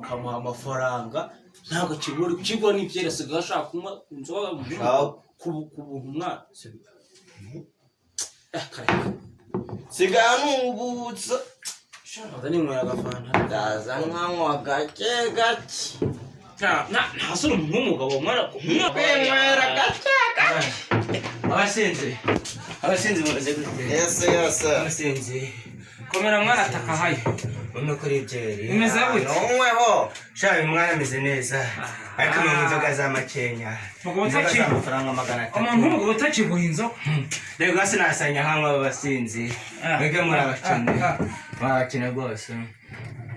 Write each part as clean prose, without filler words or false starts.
bakamuha amafaranga ntabwo kigwa n'ibyerese gashaka kunywa inzoga kubuntu umwana sigaye nubutsa shaka ninywera agafanta ndaza nkanywa gake ntasura nk'umugabo mwana kunywera gake abasinzi bamaze gute yes abasinzi komera mwana atakahaye uno kuri byeri imeze gute nonyweho shaye mwana ameze neza ariko mu nzoga za makenya inzoga amafaranga 300 umuntu umugabo utakiguha inzoga rego sinasanya hamwe abasinzi mwege muri abakene rwose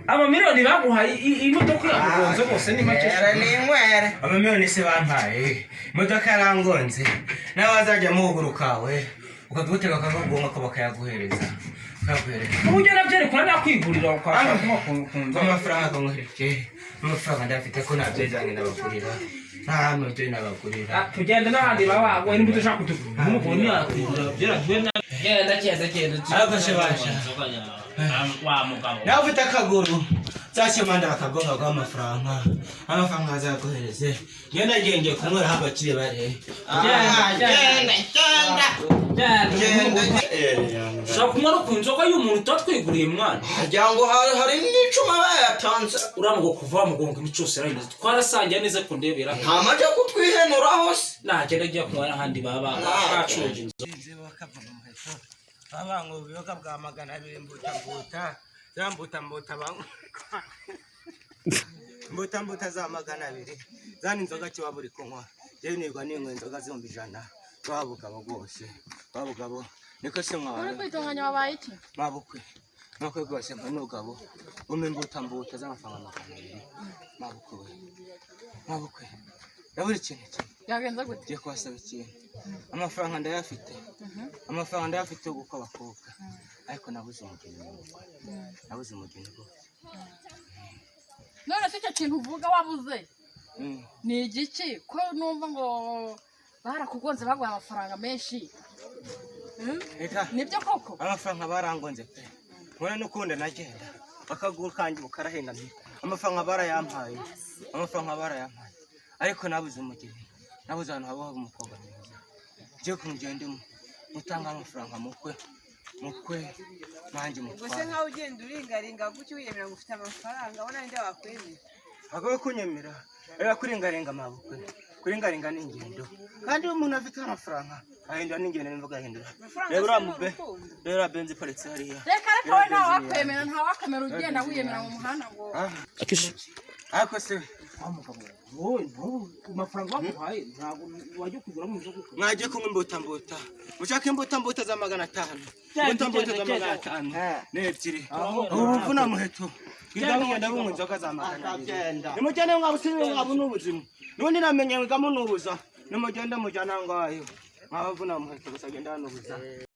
amamiliyoni baguhaye imodoka yagonze bose ni make ninywera amamiliyoni se bampaye imodoka yarangonze nawe azajya muhugurukawe ukagutega akagonga ko bakayaguhereza uburyo nabyerekana nakwigurira ukashaka kunza amafaranga akanguhereje amafaranga ndafite ko nabyejanye nabagurira nta mubyo nabagurira tugende n'ahandi baba we n'imbuto ushaka kutugura umugoni yakwigurira byerajwe na genda abashebasha wa mugabo nawe ufite akaguru cyashemanda akagonga amafaranga azaguhereze ngenda genge kunywera abakire bare shaka kumara ku nzoga y'umuntu utatwiguriye mwana ajya ngo hari n'icuma bayatanze uramugo kuva mugongo imicose rayinze twarasangiye neza ko ndebera nta majya kutwihenuraho se nagenda ajya kunywa n'ahandi baba bacuje inzoga bakava mu muheto babango ubuyoga bwa 200 mbuta za 200 zani inzoga cyo buri kunywa yewe nirwa ninywe inzoga zombi 100 babugabo rwose babugabo niko se mwana uri kwitunganya wabaye iki mabukwe nako rwose mpanugabo ume mbuta z'amafaranga 200 mabukwe yaburi kintu yagenza gute giye kwasaba ikintu amafaranga ndayafite uko bakobwa ariko nabuze umugeni rwose none se icyo kintu uvuga wabuze ni igiki ko numva ngo barakugonze baguha amafaranga menshi nibyo koko amafaranga barangonze pe nkora n'ukunda nagenda bakagura kanjye bukarahengamye amafaranga barayampaye ariko nabuze umugeni nabuze ahantu habaho umukobwa mwiza ngiye kumugenda mutanga amafaranga mukwe nanjye mutwara ubwo se nkaho ugenda uringaringa gutyo wiyemera ngo ufite amafaranga ubona ninde wakwemera agoye kunyemera rero kuringaringa mabukwe kuringaringa n'ingendo kandi umuntu afite amafaranga ahindura n'ingendo n'imvuga ahindura rero benzi paritse hariya reka we ntawe wakwemera ugenda wiyemera mu muhanda ngo ariko se wowe amafaranga baguhaye ntabwo wajya kugura mu nzoga mwagiye kunywa imbuta mushaka imbuta za 500 imbuta za 500 n'ebyiri ubu na muheto ngenda bunywa inzoga za 500 nimugende mwabusire n'ubuzima nubundi namenye ngamo nubuza nimugende mujyana ngayo mwabavuna muheto gusa genda n'ubuza